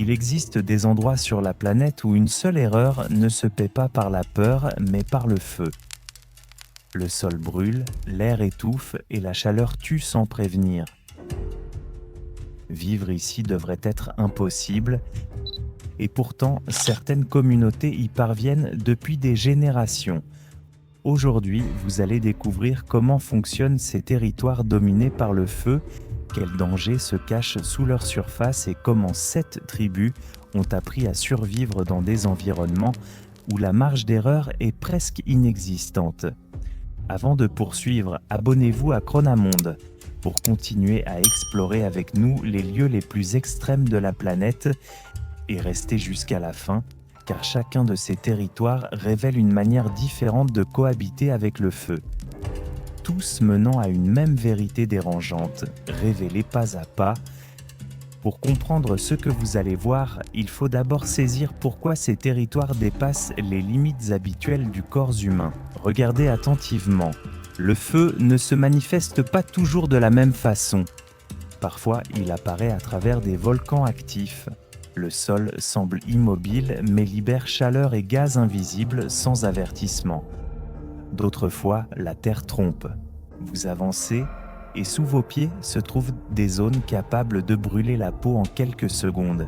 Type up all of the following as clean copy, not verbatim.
Il existe des endroits sur la planète où une seule erreur ne se paie pas par la peur, mais par le feu. Le sol brûle, l'air étouffe et la chaleur tue sans prévenir. Vivre ici devrait être impossible, et pourtant certaines communautés y parviennent depuis des générations. Aujourd'hui, vous allez découvrir comment fonctionnent ces territoires dominés par le feu, quels dangers se cachent sous leur surface et comment 7 tribus ont appris à survivre dans des environnements où la marge d'erreur est presque inexistante. Avant de poursuivre, abonnez-vous à Chronamonde pour continuer à explorer avec nous les lieux les plus extrêmes de la planète et restez jusqu'à la fin, car chacun de ces territoires révèle une manière différente de cohabiter avec le feu. Tous menant à une même vérité dérangeante, révélée pas à pas. Pour comprendre ce que vous allez voir, il faut d'abord saisir pourquoi ces territoires dépassent les limites habituelles du corps humain. Regardez attentivement. Le feu ne se manifeste pas toujours de la même façon. Parfois, il apparaît à travers des volcans actifs. Le sol semble immobile, mais libère chaleur et gaz invisibles sans avertissement. D'autres fois, la terre trompe. Vous avancez, et sous vos pieds se trouvent des zones capables de brûler la peau en quelques secondes.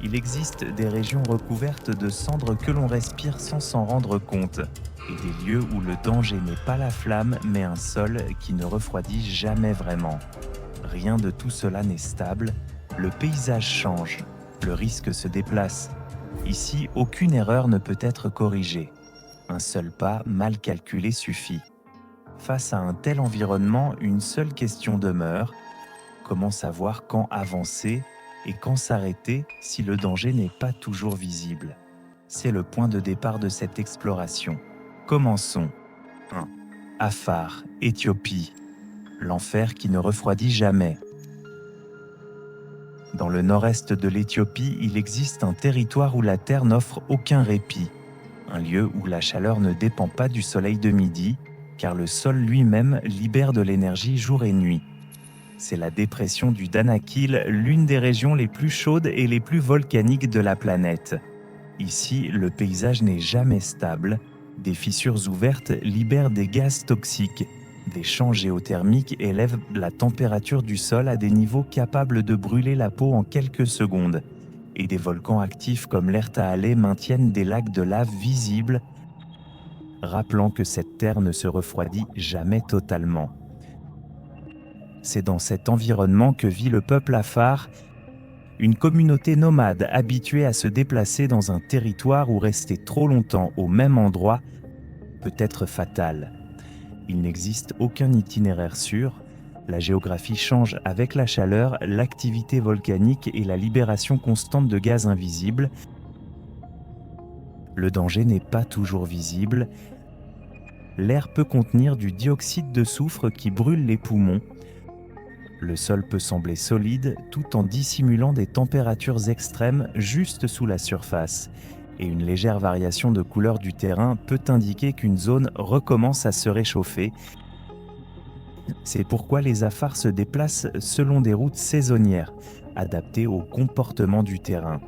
Il existe des régions recouvertes de cendres que l'on respire sans s'en rendre compte, et des lieux où le danger n'est pas la flamme, mais un sol qui ne refroidit jamais vraiment. Rien de tout cela n'est stable, le paysage change, le risque se déplace. Ici, aucune erreur ne peut être corrigée. Un seul pas mal calculé suffit. Face à un tel environnement, une seule question demeure. Comment savoir quand avancer et quand s'arrêter si le danger n'est pas toujours visible? C'est le point de départ de cette exploration. Commençons. 1. Afar, Éthiopie. L'enfer qui ne refroidit jamais. Dans le nord-est de l'Éthiopie, il existe un territoire où la terre n'offre aucun répit. Un lieu où la chaleur ne dépend pas du soleil de midi, car le sol lui-même libère de l'énergie jour et nuit. C'est la dépression du Danakil, l'une des régions les plus chaudes et les plus volcaniques de la planète. Ici, le paysage n'est jamais stable. Des fissures ouvertes libèrent des gaz toxiques. Des champs géothermiques élèvent la température du sol à des niveaux capables de brûler la peau en quelques secondes. Et des volcans actifs comme l'Ertaale maintiennent des lacs de lave visibles, rappelant que cette terre ne se refroidit jamais totalement. C'est dans cet environnement que vit le peuple Afar, une communauté nomade habituée à se déplacer dans un territoire où rester trop longtemps au même endroit peut être fatal. Il n'existe aucun itinéraire sûr, la géographie change avec la chaleur, l'activité volcanique et la libération constante de gaz invisibles. Le danger n'est pas toujours visible. L'air peut contenir du dioxyde de soufre qui brûle les poumons. Le sol peut sembler solide tout en dissimulant des températures extrêmes juste sous la surface. Et une légère variation de couleur du terrain peut indiquer qu'une zone recommence à se réchauffer. C'est pourquoi les Afars se déplacent selon des routes saisonnières, adaptées au comportement du terrain.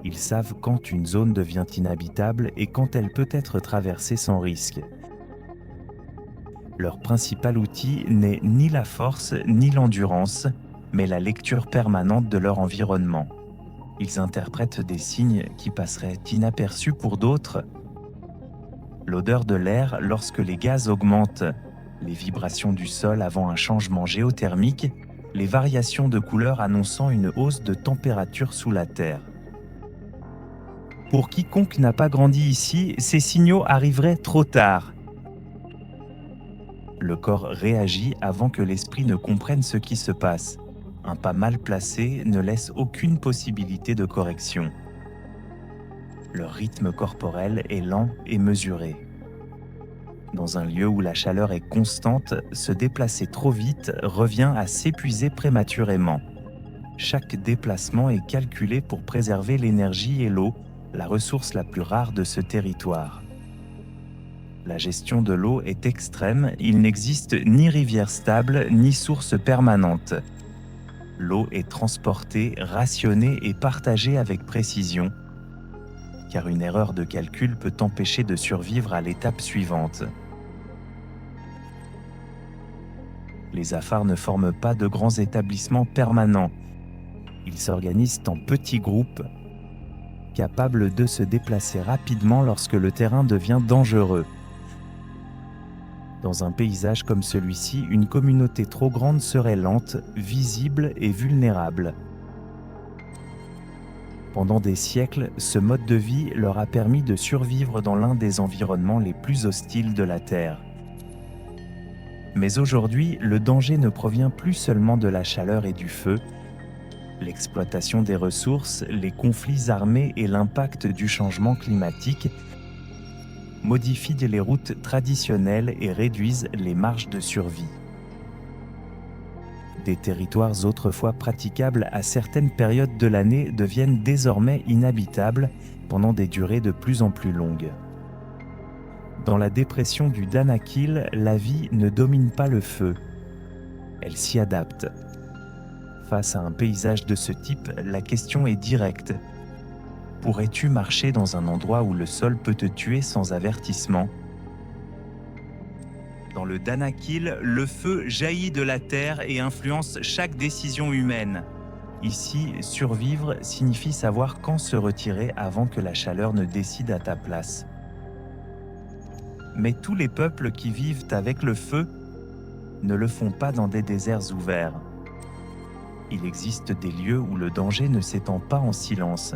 Ils savent quand une zone devient inhabitable et quand elle peut être traversée sans risque. Leur principal outil n'est ni la force ni l'endurance, mais la lecture permanente de leur environnement. Ils interprètent des signes qui passeraient inaperçus pour d'autres. L'odeur de l'air lorsque les gaz augmentent, les vibrations du sol avant un changement géothermique, les variations de couleur annonçant une hausse de température sous la Terre. Pour quiconque n'a pas grandi ici, ces signaux arriveraient trop tard. Le corps réagit avant que l'esprit ne comprenne ce qui se passe. Un pas mal placé ne laisse aucune possibilité de correction. Leur rythme corporel est lent et mesuré. Dans un lieu où la chaleur est constante, se déplacer trop vite revient à s'épuiser prématurément. Chaque déplacement est calculé pour préserver l'énergie et l'eau, la ressource la plus rare de ce territoire. La gestion de l'eau est extrême, il n'existe ni rivière stable ni source permanente. L'eau est transportée, rationnée et partagée avec précision, car une erreur de calcul peut t'empêcher de survivre à l'étape suivante. Les afares ne forment pas de grands établissements permanents. Ils s'organisent en petits groupes, capables de se déplacer rapidement lorsque le terrain devient dangereux. Dans un paysage comme celui-ci, une communauté trop grande serait lente, visible et vulnérable. Pendant des siècles, ce mode de vie leur a permis de survivre dans l'un des environnements les plus hostiles de la Terre. Mais aujourd'hui, le danger ne provient plus seulement de la chaleur et du feu. L'exploitation des ressources, les conflits armés et l'impact du changement climatique modifient les routes traditionnelles et réduisent les marges de survie. Des territoires autrefois praticables à certaines périodes de l'année deviennent désormais inhabitables pendant des durées de plus en plus longues. Dans la dépression du Danakil, la vie ne domine pas le feu. Elle s'y adapte. Face à un paysage de ce type, la question est directe. Pourrais-tu marcher dans un endroit où le sol peut te tuer sans avertissement ? Dans le Danakil, le feu jaillit de la terre et influence chaque décision humaine. Ici, survivre signifie savoir quand se retirer avant que la chaleur ne décide à ta place. Mais tous les peuples qui vivent avec le feu ne le font pas dans des déserts ouverts. Il existe des lieux où le danger ne s'étend pas en silence,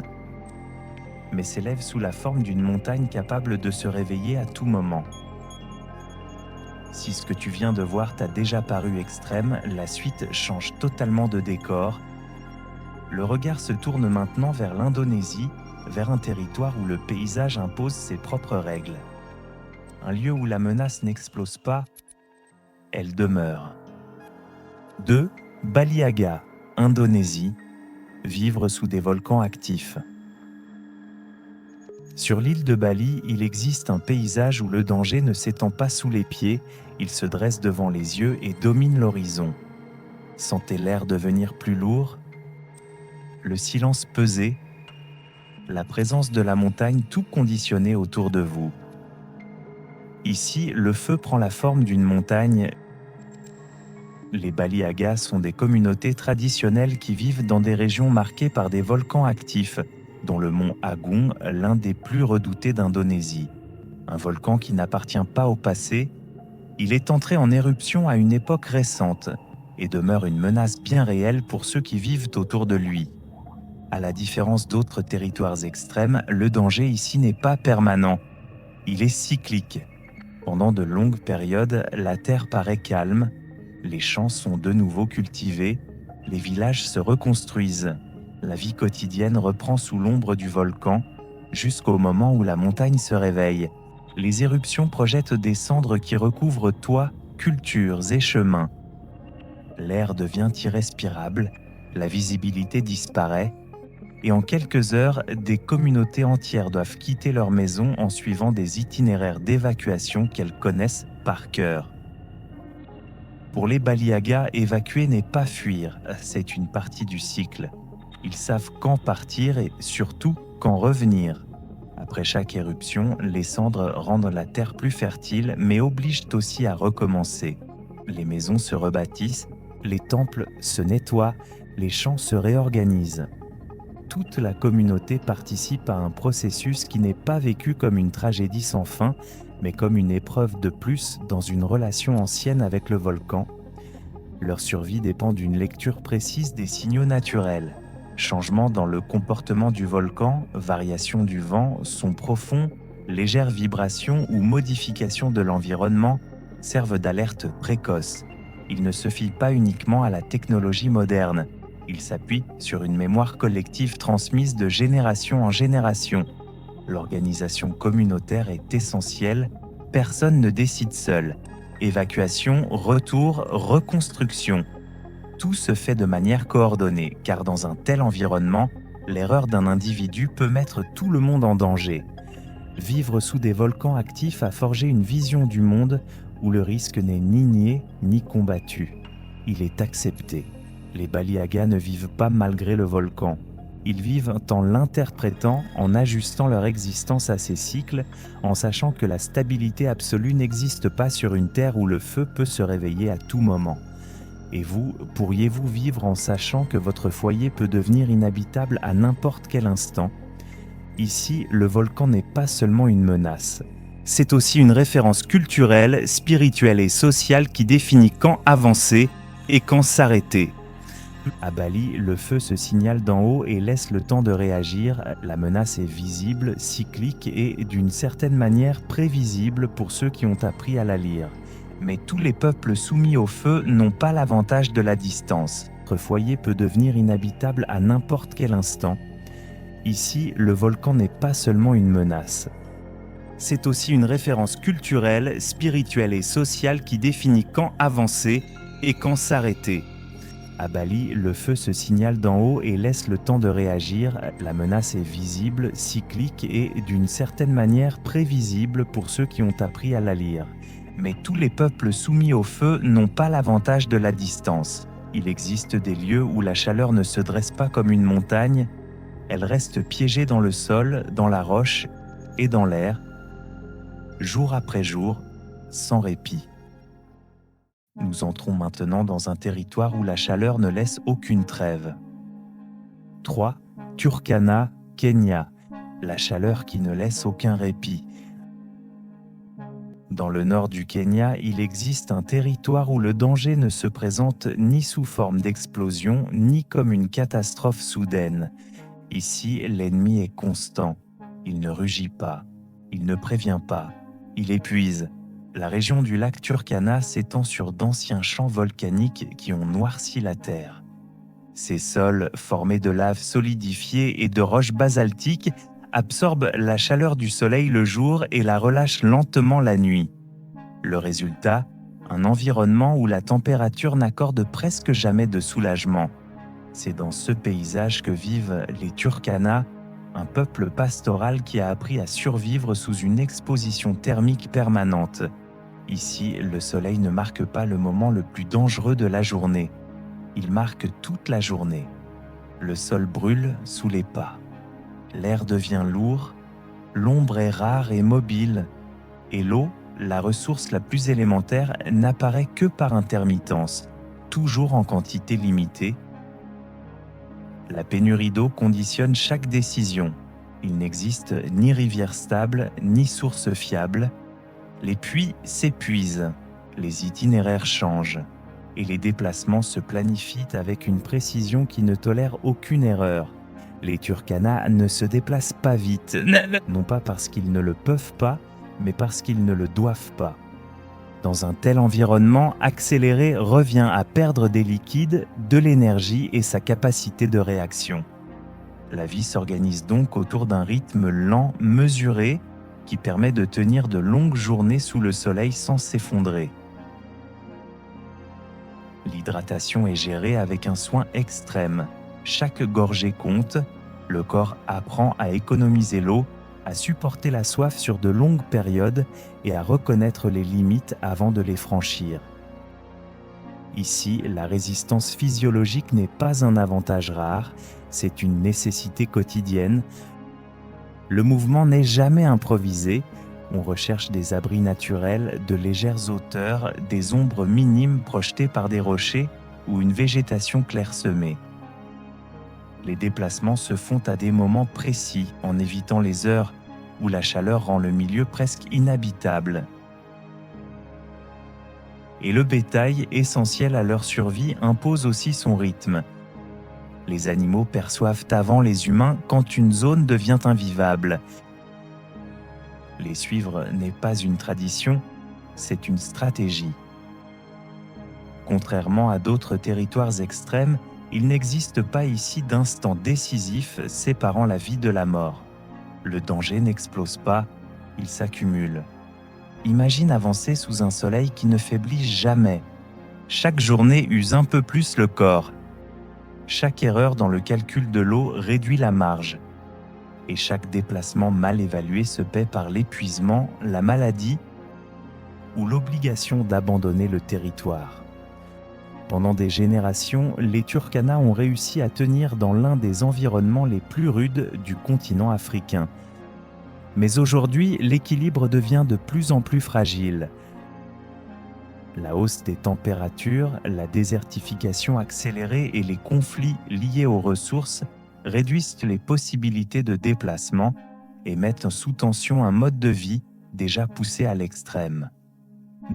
mais s'élève sous la forme d'une montagne capable de se réveiller à tout moment. Si ce que tu viens de voir t'a déjà paru extrême, la suite change totalement de décor. Le regard se tourne maintenant vers l'Indonésie, vers un territoire où le paysage impose ses propres règles. Un lieu où la menace n'explose pas, elle demeure. 2. Baliaga, Indonésie, vivre sous des volcans actifs. Sur l'île de Bali, il existe un paysage où le danger ne s'étend pas sous les pieds, il se dresse devant les yeux et domine l'horizon. Sentez l'air devenir plus lourd, le silence peser, la présence de la montagne tout conditionné autour de vous. Ici, le feu prend la forme d'une montagne. Les Baliagas sont des communautés traditionnelles qui vivent dans des régions marquées par des volcans actifs, dont le mont Agung, l'un des plus redoutés d'Indonésie. Un volcan qui n'appartient pas au passé, il est entré en éruption à une époque récente et demeure une menace bien réelle pour ceux qui vivent autour de lui. À la différence d'autres territoires extrêmes, le danger ici n'est pas permanent, il est cyclique. Pendant de longues périodes, la terre paraît calme, les champs sont de nouveau cultivés, les villages se reconstruisent. La vie quotidienne reprend sous l'ombre du volcan, jusqu'au moment où la montagne se réveille. Les éruptions projettent des cendres qui recouvrent toits, cultures et chemins. L'air devient irrespirable, la visibilité disparaît, et en quelques heures, des communautés entières doivent quitter leur maison en suivant des itinéraires d'évacuation qu'elles connaissent par cœur. Pour les Baliagas, évacuer n'est pas fuir, c'est une partie du cycle. Ils savent quand partir et surtout quand revenir. Après chaque éruption, les cendres rendent la terre plus fertile, mais obligent aussi à recommencer. Les maisons se rebâtissent, les temples se nettoient, les champs se réorganisent. Toute la communauté participe à un processus qui n'est pas vécu comme une tragédie sans fin, mais comme une épreuve de plus dans une relation ancienne avec le volcan. Leur survie dépend d'une lecture précise des signaux naturels. Changements dans le comportement du volcan, variations du vent, sons profonds, légères vibrations ou modifications de l'environnement servent d'alerte précoce. Il ne se fie pas uniquement à la technologie moderne. Il s'appuie sur une mémoire collective transmise de génération en génération. L'organisation communautaire est essentielle, personne ne décide seul. Évacuation, retour, reconstruction. Tout se fait de manière coordonnée, car dans un tel environnement, l'erreur d'un individu peut mettre tout le monde en danger. Vivre sous des volcans actifs a forgé une vision du monde où le risque n'est ni nié ni combattu. Il est accepté. Les Baliagas ne vivent pas malgré le volcan. Ils vivent en l'interprétant, en ajustant leur existence à ces cycles, en sachant que la stabilité absolue n'existe pas sur une terre où le feu peut se réveiller à tout moment. Et vous, pourriez-vous vivre en sachant que votre foyer peut devenir inhabitable à n'importe quel instant ? Ici, le volcan n'est pas seulement une menace. C'est aussi une référence culturelle, spirituelle et sociale qui définit quand avancer et quand s'arrêter. À Bali, le feu se signale d'en haut et laisse le temps de réagir. La menace est visible, cyclique et, d'une certaine manière, prévisible pour ceux qui ont appris à la lire. Mais tous les peuples soumis au feu n'ont pas l'avantage de la distance. Votre foyer peut devenir inhabitable à n'importe quel instant. Ici, le volcan n'est pas seulement une menace. C'est aussi une référence culturelle, spirituelle et sociale qui définit quand avancer et quand s'arrêter. À Bali, le feu se signale d'en haut et laisse le temps de réagir. La menace est visible, cyclique et, d'une certaine manière, prévisible pour ceux qui ont appris à la lire. Mais tous les peuples soumis au feu n'ont pas l'avantage de la distance. Il existe des lieux où la chaleur ne se dresse pas comme une montagne, elle reste piégée dans le sol, dans la roche et dans l'air, jour après jour, sans répit. Nous entrons maintenant dans un territoire où la chaleur ne laisse aucune trêve. 3. Turkana, Kenya, la chaleur qui ne laisse aucun répit. Dans le nord du Kenya, il existe un territoire où le danger ne se présente ni sous forme d'explosion, ni comme une catastrophe soudaine. Ici, l'ennemi est constant. Il ne rugit pas, il ne prévient pas, il épuise. La région du lac Turkana s'étend sur d'anciens champs volcaniques qui ont noirci la terre. Ces sols, formés de lave solidifiée et de roches basaltiques, absorbent la chaleur du soleil le jour et la relâchent lentement la nuit. Le résultat, un environnement où la température n'accorde presque jamais de soulagement. C'est dans ce paysage que vivent les Turkana, un peuple pastoral qui a appris à survivre sous une exposition thermique permanente. Ici, le soleil ne marque pas le moment le plus dangereux de la journée. Il marque toute la journée. Le sol brûle sous les pas. L'air devient lourd, l'ombre est rare et mobile, et l'eau, la ressource la plus élémentaire, n'apparaît que par intermittence, toujours en quantité limitée. La pénurie d'eau conditionne chaque décision. Il n'existe ni rivière stable, ni source fiable. Les puits s'épuisent, les itinéraires changent, et les déplacements se planifient avec une précision qui ne tolère aucune erreur. Les Turkana ne se déplacent pas vite, non pas parce qu'ils ne le peuvent pas, mais parce qu'ils ne le doivent pas. Dans un tel environnement, accélérer revient à perdre des liquides, de l'énergie et sa capacité de réaction. La vie s'organise donc autour d'un rythme lent, mesuré, qui permet de tenir de longues journées sous le soleil sans s'effondrer. L'hydratation est gérée avec un soin extrême. Chaque gorgée compte, le corps apprend à économiser l'eau, à supporter la soif sur de longues périodes et à reconnaître les limites avant de les franchir. Ici, la résistance physiologique n'est pas un avantage rare, c'est une nécessité quotidienne. Le mouvement n'est jamais improvisé, on recherche des abris naturels, de légères hauteurs, des ombres minimes projetées par des rochers ou une végétation clairsemée. Les déplacements se font à des moments précis, en évitant les heures où la chaleur rend le milieu presque inhabitable. Et le bétail, essentiel à leur survie, impose aussi son rythme. Les animaux perçoivent avant les humains quand une zone devient invivable. Les suivre n'est pas une tradition, c'est une stratégie. Contrairement à d'autres territoires extrêmes, il n'existe pas ici d'instant décisif séparant la vie de la mort. Le danger n'explose pas, il s'accumule. Imagine avancer sous un soleil qui ne faiblit jamais. Chaque journée use un peu plus le corps. Chaque erreur dans le calcul de l'eau réduit la marge. Et chaque déplacement mal évalué se paie par l'épuisement, la maladie ou l'obligation d'abandonner le territoire. Pendant des générations, les Turkana ont réussi à tenir dans l'un des environnements les plus rudes du continent africain. Mais aujourd'hui, l'équilibre devient de plus en plus fragile. La hausse des températures, la désertification accélérée et les conflits liés aux ressources réduisent les possibilités de déplacement et mettent sous tension un mode de vie déjà poussé à l'extrême.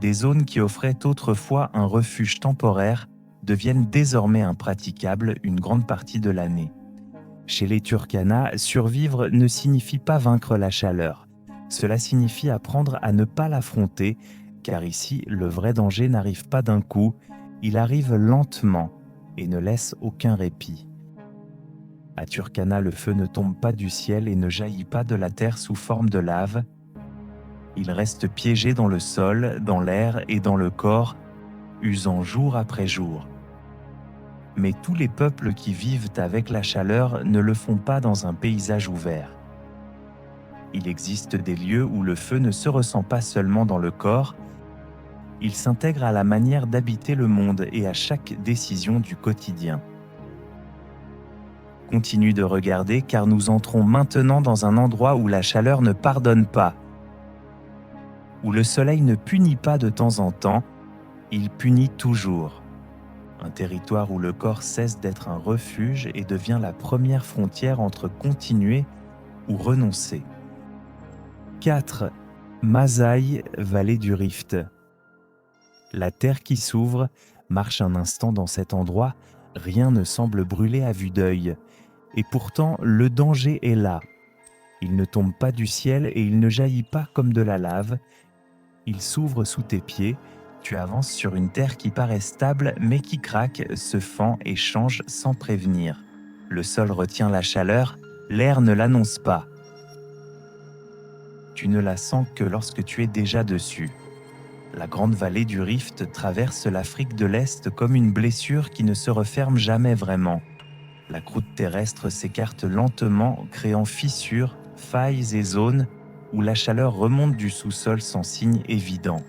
Des zones qui offraient autrefois un refuge temporaire deviennent désormais impraticables une grande partie de l'année. Chez les Turkana, survivre ne signifie pas vaincre la chaleur. Cela signifie apprendre à ne pas l'affronter, car ici, le vrai danger n'arrive pas d'un coup, il arrive lentement et ne laisse aucun répit. À Turkana, le feu ne tombe pas du ciel et ne jaillit pas de la terre sous forme de lave. Il reste piégé dans le sol, dans l'air et dans le corps, usant jour après jour. Mais tous les peuples qui vivent avec la chaleur ne le font pas dans un paysage ouvert. Il existe des lieux où le feu ne se ressent pas seulement dans le corps, il s'intègre à la manière d'habiter le monde et à chaque décision du quotidien. Continue de regarder car nous entrons maintenant dans un endroit où la chaleur ne pardonne pas, où le soleil ne punit pas de temps en temps, il punit toujours. Un territoire où le corps cesse d'être un refuge et devient la première frontière entre continuer ou renoncer. 4. Masaï, vallée du Rift. La terre qui s'ouvre, marche un instant dans cet endroit, rien ne semble brûler à vue d'œil. Et pourtant, le danger est là. Il ne tombe pas du ciel et il ne jaillit pas comme de la lave. Il s'ouvre sous tes pieds, tu avances sur une terre qui paraît stable mais qui craque, se fend et change sans prévenir. Le sol retient la chaleur, l'air ne l'annonce pas. Tu ne la sens que lorsque tu es déjà dessus. La grande vallée du Rift traverse l'Afrique de l'Est comme une blessure qui ne se referme jamais vraiment. La croûte terrestre s'écarte lentement, créant fissures, failles et zones où la chaleur remonte du sous-sol sans signe évident.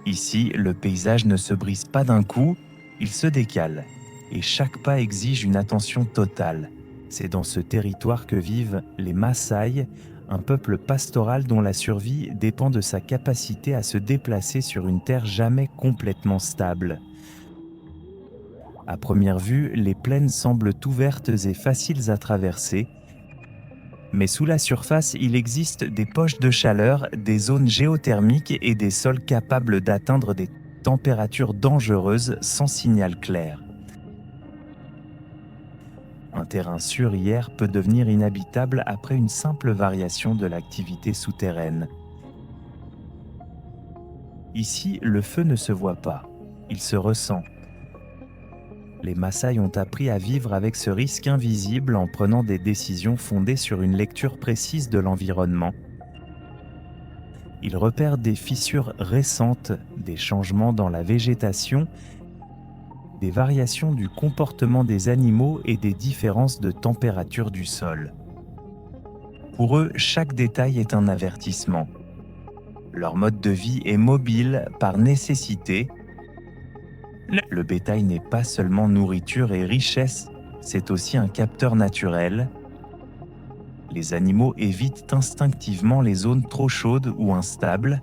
Ici, le paysage ne se brise pas d'un coup, il se décale, et chaque pas exige une attention totale. C'est dans ce territoire que vivent les Maasai, un peuple pastoral dont la survie dépend de sa capacité à se déplacer sur une terre jamais complètement stable. À première vue, les plaines semblent ouvertes et faciles à traverser, mais sous la surface, il existe des poches de chaleur, des zones géothermiques et des sols capables d'atteindre des températures dangereuses sans signal clair. Un terrain sûr hier peut devenir inhabitable après une simple variation de l'activité souterraine. Ici, le feu ne se voit pas, il se ressent. Les Maasai ont appris à vivre avec ce risque invisible en prenant des décisions fondées sur une lecture précise de l'environnement. Ils repèrent des fissures récentes, des changements dans la végétation, des variations du comportement des animaux et des différences de température du sol. Pour eux, chaque détail est un avertissement. Leur mode de vie est mobile par nécessité. Le bétail n'est pas seulement nourriture et richesse, c'est aussi un capteur naturel. Les animaux évitent instinctivement les zones trop chaudes ou instables.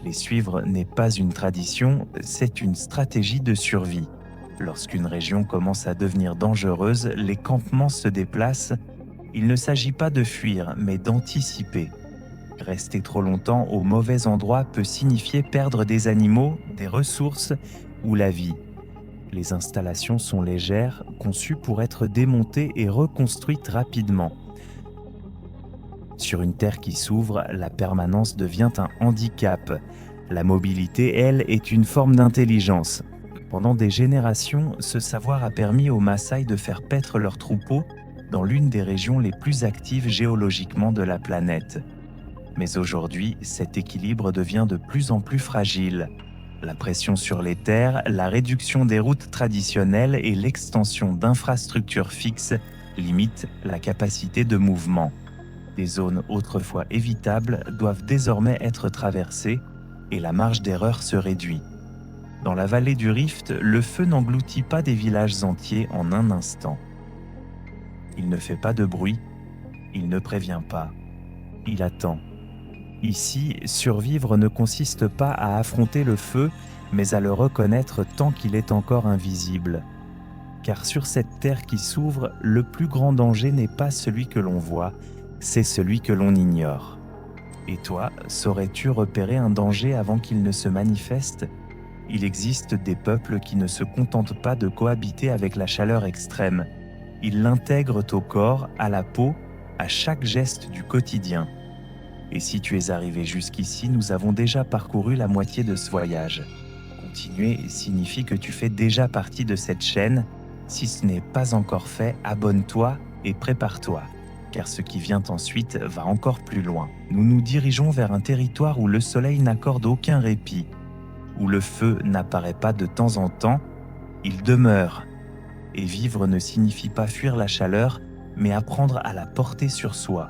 Les suivre n'est pas une tradition, c'est une stratégie de survie. Lorsqu'une région commence à devenir dangereuse, les campements se déplacent. Il ne s'agit pas de fuir, mais d'anticiper. Rester trop longtemps au mauvais endroit peut signifier perdre des animaux, des ressources ou la vie. Les installations sont légères, conçues pour être démontées et reconstruites rapidement. Sur une terre qui s'ouvre, la permanence devient un handicap. La mobilité, elle, est une forme d'intelligence. Pendant des générations, ce savoir a permis aux Maasai de faire paître leurs troupeaux dans l'une des régions les plus actives géologiquement de la planète. Mais aujourd'hui, cet équilibre devient de plus en plus fragile. La pression sur les terres, la réduction des routes traditionnelles et l'extension d'infrastructures fixes limitent la capacité de mouvement. Des zones autrefois évitables doivent désormais être traversées et la marge d'erreur se réduit. Dans la vallée du Rift, le feu n'engloutit pas des villages entiers en un instant. Il ne fait pas de bruit, il ne prévient pas, il attend. Ici, survivre ne consiste pas à affronter le feu, mais à le reconnaître tant qu'il est encore invisible. Car sur cette terre qui s'ouvre, le plus grand danger n'est pas celui que l'on voit, c'est celui que l'on ignore. Et toi, saurais-tu repérer un danger avant qu'il ne se manifeste ? Il existe des peuples qui ne se contentent pas de cohabiter avec la chaleur extrême. Ils l'intègrent au corps, à la peau, à chaque geste du quotidien. Et si tu es arrivé jusqu'ici, nous avons déjà parcouru la moitié de ce voyage. Continuer signifie que tu fais déjà partie de cette chaîne. Si ce n'est pas encore fait, abonne-toi et prépare-toi, car ce qui vient ensuite va encore plus loin. Nous nous dirigeons vers un territoire où le soleil n'accorde aucun répit, où le feu n'apparaît pas de temps en temps, il demeure. Et vivre ne signifie pas fuir la chaleur, mais apprendre à la porter sur soi.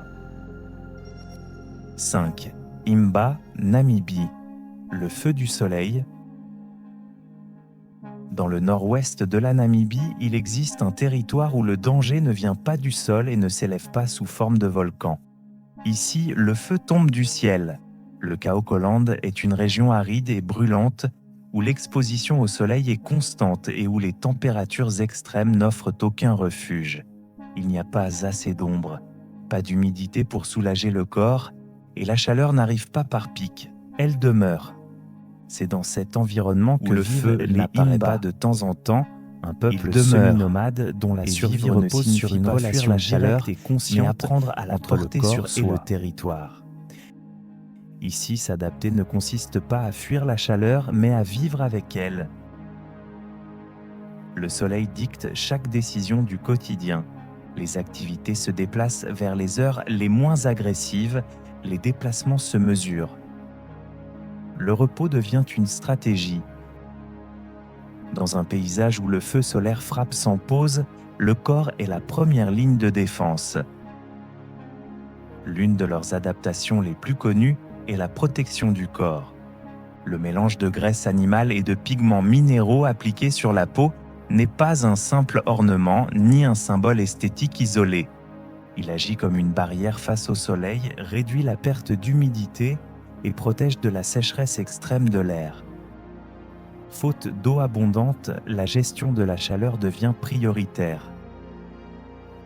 5. Himba, Namibie. Le feu du soleil. Dans le nord-ouest de la Namibie, il existe un territoire où le danger ne vient pas du sol et ne s'élève pas sous forme de volcan. Ici, le feu tombe du ciel. Le Kaokoland est une région aride et brûlante où l'exposition au soleil est constante et où les températures extrêmes n'offrent aucun refuge. Il n'y a pas assez d'ombre, pas d'humidité pour soulager le corps, et la chaleur n'arrive pas par pic, elle demeure. C'est dans cet environnement que le feu n'apparaît pas de temps en temps, un peuple semi-nomade dont la survie repose sur une relation directe et consciente, mais apprendre à la porter sur soi et le territoire. Ici, s'adapter ne consiste pas à fuir la chaleur, mais à vivre avec elle. Le soleil dicte chaque décision du quotidien. Les activités se déplacent vers les heures les moins agressives, les déplacements se mesurent. Le repos devient une stratégie. Dans un paysage où le feu solaire frappe sans pause, le corps est la première ligne de défense. L'une de leurs adaptations les plus connues est la protection du corps. Le mélange de graisse animale et de pigments minéraux appliqués sur la peau n'est pas un simple ornement ni un symbole esthétique isolé. Il agit comme une barrière face au soleil, réduit la perte d'humidité et protège de la sécheresse extrême de l'air. Faute d'eau abondante, la gestion de la chaleur devient prioritaire.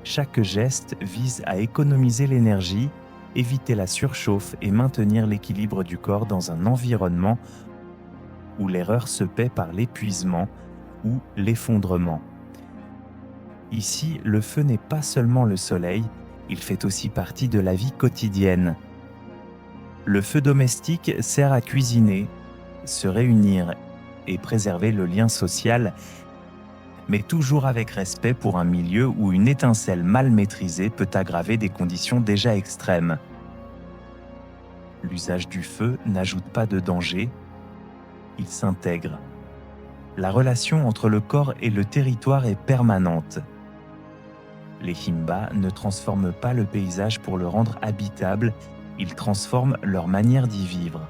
Chaque geste vise à économiser l'énergie, éviter la surchauffe et maintenir l'équilibre du corps dans un environnement où l'erreur se paie par l'épuisement ou l'effondrement. Ici, le feu n'est pas seulement le soleil, il fait aussi partie de la vie quotidienne. Le feu domestique sert à cuisiner, se réunir et préserver le lien social, mais toujours avec respect pour un milieu où une étincelle mal maîtrisée peut aggraver des conditions déjà extrêmes. L'usage du feu n'ajoute pas de danger, il s'intègre. La relation entre le corps et le territoire est permanente. Les Himba ne transforment pas le paysage pour le rendre habitable, ils transforment leur manière d'y vivre.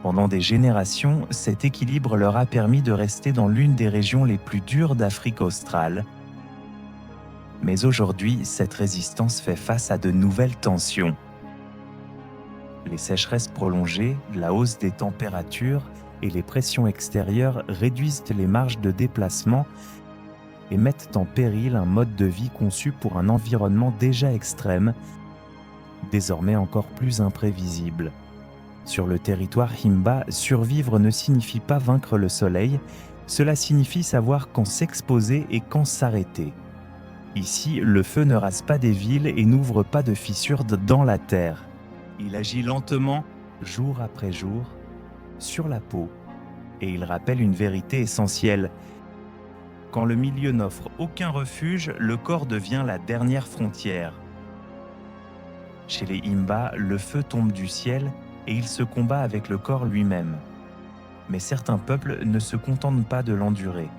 Pendant des générations, cet équilibre leur a permis de rester dans l'une des régions les plus dures d'Afrique australe. Mais aujourd'hui, cette résistance fait face à de nouvelles tensions. Les sécheresses prolongées, la hausse des températures et les pressions extérieures réduisent les marges de déplacement et mettent en péril un mode de vie conçu pour un environnement déjà extrême, désormais encore plus imprévisible. Sur le territoire Himba, survivre ne signifie pas vaincre le soleil, cela signifie savoir quand s'exposer et quand s'arrêter. Ici, le feu ne rase pas des villes et n'ouvre pas de fissures dans la terre. Il agit lentement, jour après jour, sur la peau, et il rappelle une vérité essentielle. Quand le milieu n'offre aucun refuge, le corps devient la dernière frontière. Chez les Himba, le feu tombe du ciel et il se combat avec le corps lui-même. Mais certains peuples ne se contentent pas de l'endurer.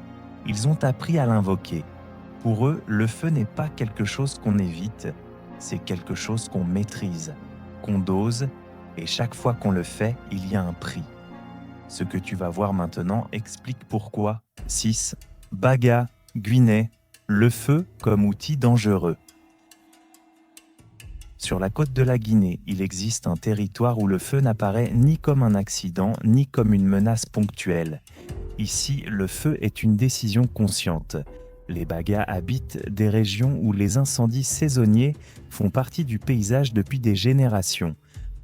Ils ont appris à l'invoquer. Pour eux, le feu n'est pas quelque chose qu'on évite, c'est quelque chose qu'on maîtrise, qu'on dose, et chaque fois qu'on le fait, il y a un prix. Ce que tu vas voir maintenant explique pourquoi. 6. Baga, Guinée, le feu comme outil dangereux. Sur la côte de la Guinée, il existe un territoire où le feu n'apparaît ni comme un accident, ni comme une menace ponctuelle. Ici, le feu est une décision consciente. Les Bagas habitent des régions où les incendies saisonniers font partie du paysage depuis des générations.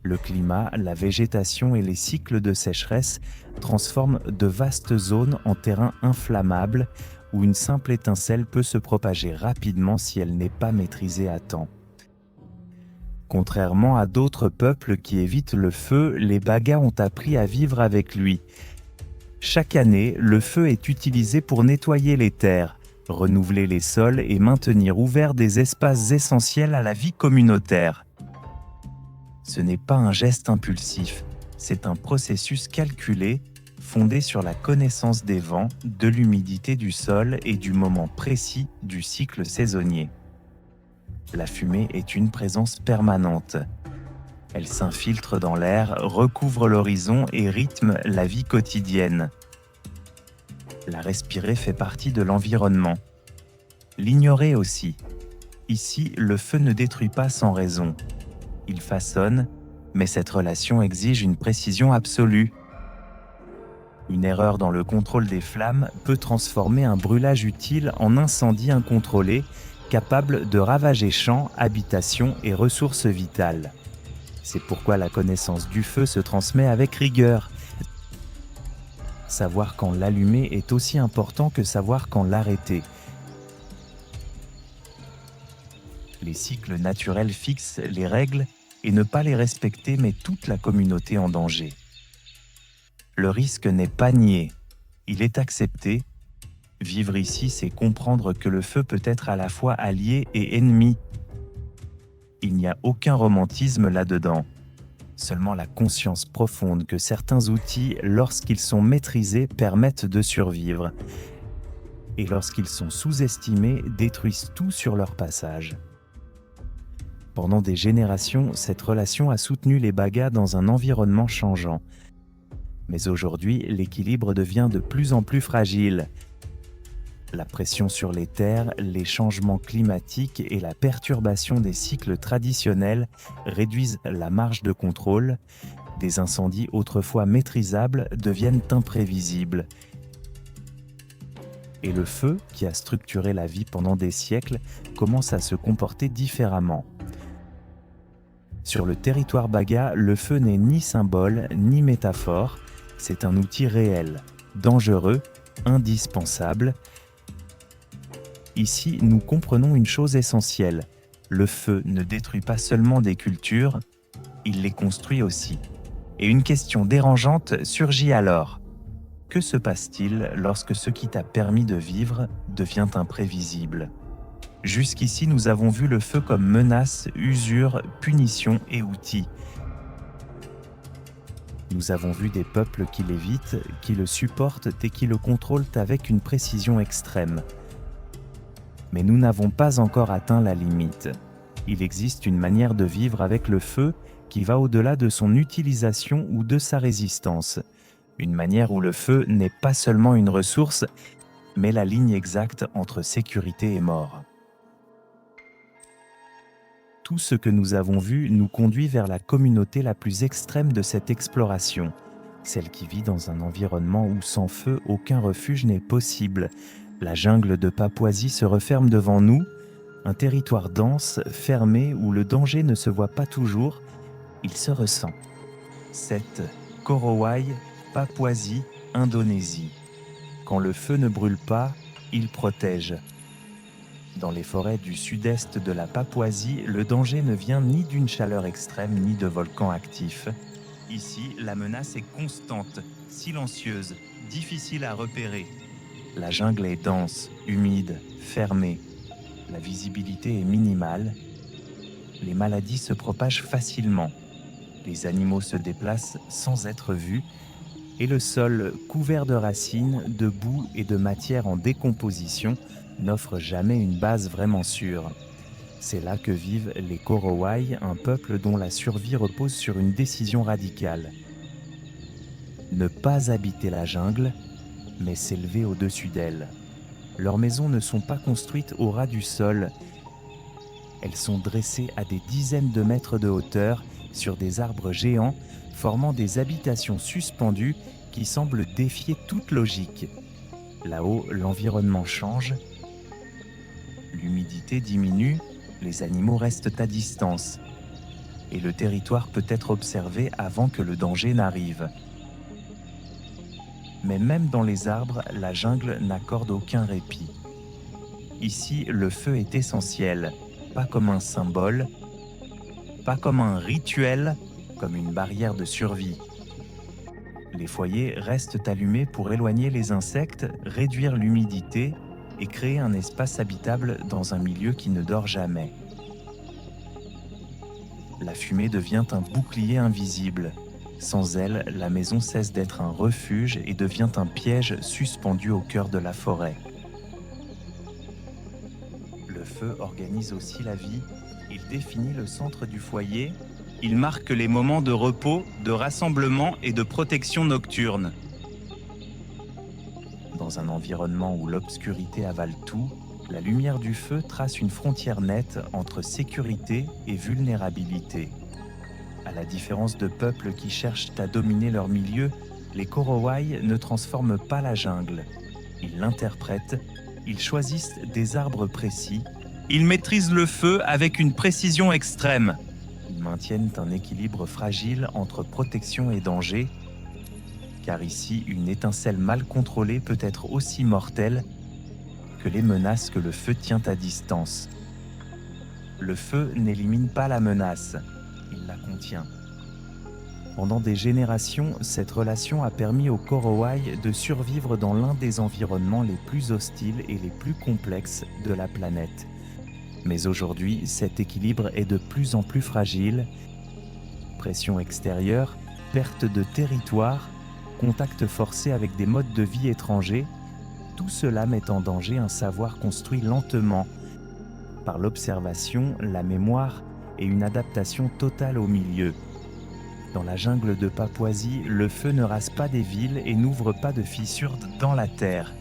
Le climat, la végétation et les cycles de sécheresse transforment de vastes zones en terrains inflammables où une simple étincelle peut se propager rapidement si elle n'est pas maîtrisée à temps. Contrairement à d'autres peuples qui évitent le feu, les Bagas ont appris à vivre avec lui. Chaque année, le feu est utilisé pour nettoyer les terres, renouveler les sols et maintenir ouverts des espaces essentiels à la vie communautaire. Ce n'est pas un geste impulsif, c'est un processus calculé, fondé sur la connaissance des vents, de l'humidité du sol et du moment précis du cycle saisonnier. La fumée est une présence permanente. Elle s'infiltre dans l'air, recouvre l'horizon et rythme la vie quotidienne. La respirer fait partie de l'environnement. L'ignorer aussi. Ici, le feu ne détruit pas sans raison. Il façonne, mais cette relation exige une précision absolue. Une erreur dans le contrôle des flammes peut transformer un brûlage utile en incendie incontrôlé, capable de ravager champs, habitations et ressources vitales. C'est pourquoi la connaissance du feu se transmet avec rigueur. Savoir quand l'allumer est aussi important que savoir quand l'arrêter. Les cycles naturels fixent les règles et ne pas les respecter met toute la communauté en danger. Le risque n'est pas nié, il est accepté. Vivre ici, c'est comprendre que le feu peut être à la fois allié et ennemi. Il n'y a aucun romantisme là-dedans, seulement la conscience profonde que certains outils, lorsqu'ils sont maîtrisés, permettent de survivre, et lorsqu'ils sont sous-estimés, détruisent tout sur leur passage. Pendant des générations, cette relation a soutenu les Bagas dans un environnement changeant. Mais aujourd'hui, l'équilibre devient de plus en plus fragile. La pression sur les terres, les changements climatiques et la perturbation des cycles traditionnels réduisent la marge de contrôle. Des incendies autrefois maîtrisables deviennent imprévisibles. Et le feu, qui a structuré la vie pendant des siècles, commence à se comporter différemment. Sur le territoire Baga, le feu n'est ni symbole ni métaphore, c'est un outil réel, dangereux, indispensable. Ici, nous comprenons une chose essentielle. Le feu ne détruit pas seulement des cultures, il les construit aussi. Et une question dérangeante surgit alors. Que se passe-t-il lorsque ce qui t'a permis de vivre devient imprévisible ? Jusqu'ici, nous avons vu le feu comme menace, usure, punition et outil. Nous avons vu des peuples qui l'évitent, qui le supportent et qui le contrôlent avec une précision extrême. Mais nous n'avons pas encore atteint la limite. Il existe une manière de vivre avec le feu qui va au-delà de son utilisation ou de sa résistance. Une manière où le feu n'est pas seulement une ressource, mais la ligne exacte entre sécurité et mort. Tout ce que nous avons vu nous conduit vers la communauté la plus extrême de cette exploration, celle qui vit dans un environnement où sans feu aucun refuge n'est possible. La jungle de Papouasie se referme devant nous, un territoire dense, fermé, où le danger ne se voit pas toujours, il se ressent. 7. Korowai, Papouasie, Indonésie. Quand le feu ne brûle pas, il protège. Dans les forêts du sud-est de la Papouasie, le danger ne vient ni d'une chaleur extrême ni de volcans actifs. Ici, la menace est constante, silencieuse, difficile à repérer. La jungle est dense, humide, fermée. La visibilité est minimale. Les maladies se propagent facilement. Les animaux se déplacent sans être vus. Et le sol, couvert de racines, de boue et de matière en décomposition, n'offre jamais une base vraiment sûre. C'est là que vivent les Korowai, un peuple dont la survie repose sur une décision radicale. Ne pas habiter la jungle, mais s'élever au-dessus d'elle. Leurs maisons ne sont pas construites au ras du sol. Elles sont dressées à des dizaines de mètres de hauteur sur des arbres géants, formant des habitations suspendues qui semblent défier toute logique. Là-haut, l'environnement change, l'humidité diminue, les animaux restent à distance, et le territoire peut être observé avant que le danger n'arrive. Mais même dans les arbres, la jungle n'accorde aucun répit. Ici, le feu est essentiel, pas comme un symbole, pas comme un rituel, comme une barrière de survie. Les foyers restent allumés pour éloigner les insectes, réduire l'humidité et créer un espace habitable dans un milieu qui ne dort jamais. La fumée devient un bouclier invisible. Sans elle, la maison cesse d'être un refuge et devient un piège suspendu au cœur de la forêt. Le feu organise aussi la vie. Il définit le centre du foyer. Il marque les moments de repos, de rassemblement et de protection nocturne. Dans un environnement où l'obscurité avale tout, la lumière du feu trace une frontière nette entre sécurité et vulnérabilité. À la différence de peuples qui cherchent à dominer leur milieu, les Korowai ne transforment pas la jungle. Ils l'interprètent, ils choisissent des arbres précis, ils maîtrisent le feu avec une précision extrême. Ils maintiennent un équilibre fragile entre protection et danger, car ici, une étincelle mal contrôlée peut être aussi mortelle que les menaces que le feu tient à distance. Le feu n'élimine pas la menace, il la contient. Pendant des générations, cette relation a permis aux Korowai de survivre dans l'un des environnements les plus hostiles et les plus complexes de la planète. Mais aujourd'hui, cet équilibre est de plus en plus fragile. Pression extérieure, perte de territoire, contact forcé avec des modes de vie étrangers, tout cela met en danger un savoir construit lentement, par l'observation, la mémoire et une adaptation totale au milieu. Dans la jungle de Papouasie, le feu ne rase pas des villes et n'ouvre pas de fissures dans la terre.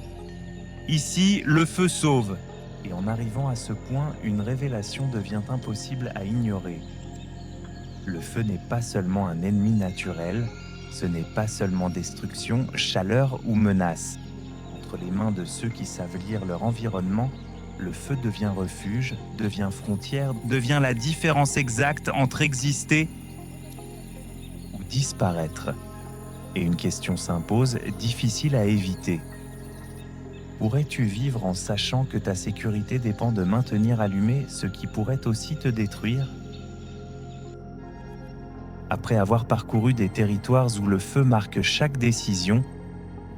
Ici, le feu sauve. Et en arrivant à ce point, une révélation devient impossible à ignorer. Le feu n'est pas seulement un ennemi naturel, ce n'est pas seulement destruction, chaleur ou menace. Entre les mains de ceux qui savent lire leur environnement, le feu devient refuge, devient frontière, devient la différence exacte entre exister ou disparaître. Et une question s'impose, difficile à éviter. Pourrais-tu vivre en sachant que ta sécurité dépend de maintenir allumé ce qui pourrait aussi te détruire ? Après avoir parcouru des territoires où le feu marque chaque décision,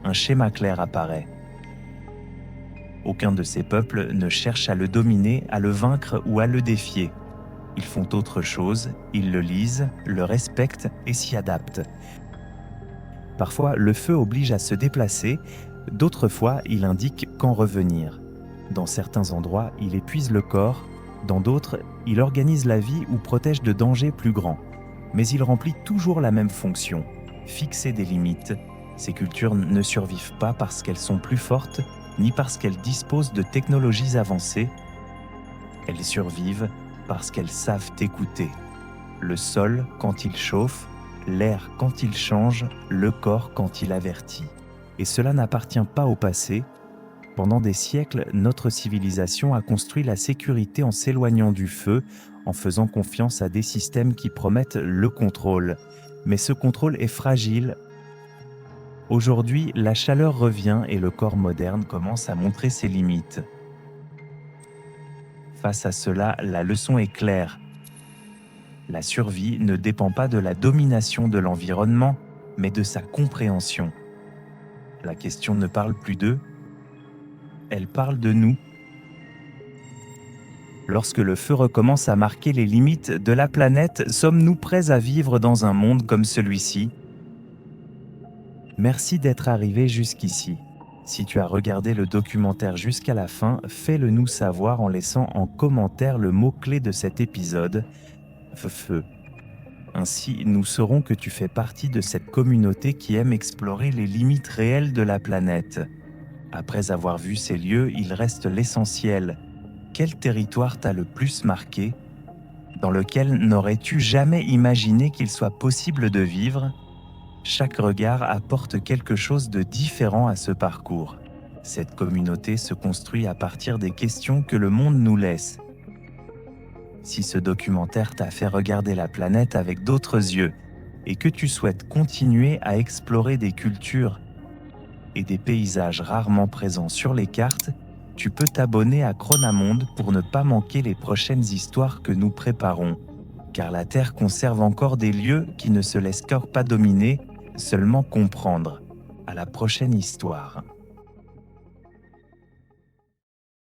un schéma clair apparaît. Aucun de ces peuples ne cherche à le dominer, à le vaincre ou à le défier. Ils font autre chose, ils le lisent, le respectent et s'y adaptent. Parfois, le feu oblige à se déplacer, d'autres fois, il indique quand revenir. Dans certains endroits, il épuise le corps, dans d'autres, il organise la vie ou protège de dangers plus grands. Mais il remplit toujours la même fonction, fixer des limites. Ces cultures ne survivent pas parce qu'elles sont plus fortes, ni parce qu'elles disposent de technologies avancées. Elles survivent parce qu'elles savent écouter. Le sol quand il chauffe, l'air quand il change, le corps quand il avertit. Et cela n'appartient pas au passé. Pendant des siècles, notre civilisation a construit la sécurité en s'éloignant du feu, en faisant confiance à des systèmes qui promettent le contrôle. Mais ce contrôle est fragile. Aujourd'hui, la chaleur revient et le corps moderne commence à montrer ses limites. Face à cela, la leçon est claire. La survie ne dépend pas de la domination de l'environnement, mais de sa compréhension. La question ne parle plus d'eux, elle parle de nous. Lorsque le feu recommence à marquer les limites de la planète, sommes-nous prêts à vivre dans un monde comme celui-ci ? Merci d'être arrivé jusqu'ici. Si tu as regardé le documentaire jusqu'à la fin, fais-le nous savoir en laissant en commentaire le mot-clé de cet épisode, feu. Ainsi, nous saurons que tu fais partie de cette communauté qui aime explorer les limites réelles de la planète. Après avoir vu ces lieux, il reste l'essentiel. Quel territoire t'a le plus marqué, dans lequel n'aurais-tu jamais imaginé qu'il soit possible de vivre? Chaque regard apporte quelque chose de différent à ce parcours. Cette communauté se construit à partir des questions que le monde nous laisse. Si ce documentaire t'a fait regarder la planète avec d'autres yeux et que tu souhaites continuer à explorer des cultures et des paysages rarement présents sur les cartes, tu peux t'abonner à Chronamonde pour ne pas manquer les prochaines histoires que nous préparons. Car la Terre conserve encore des lieux qui ne se laissent pas dominer, seulement comprendre. À la prochaine histoire.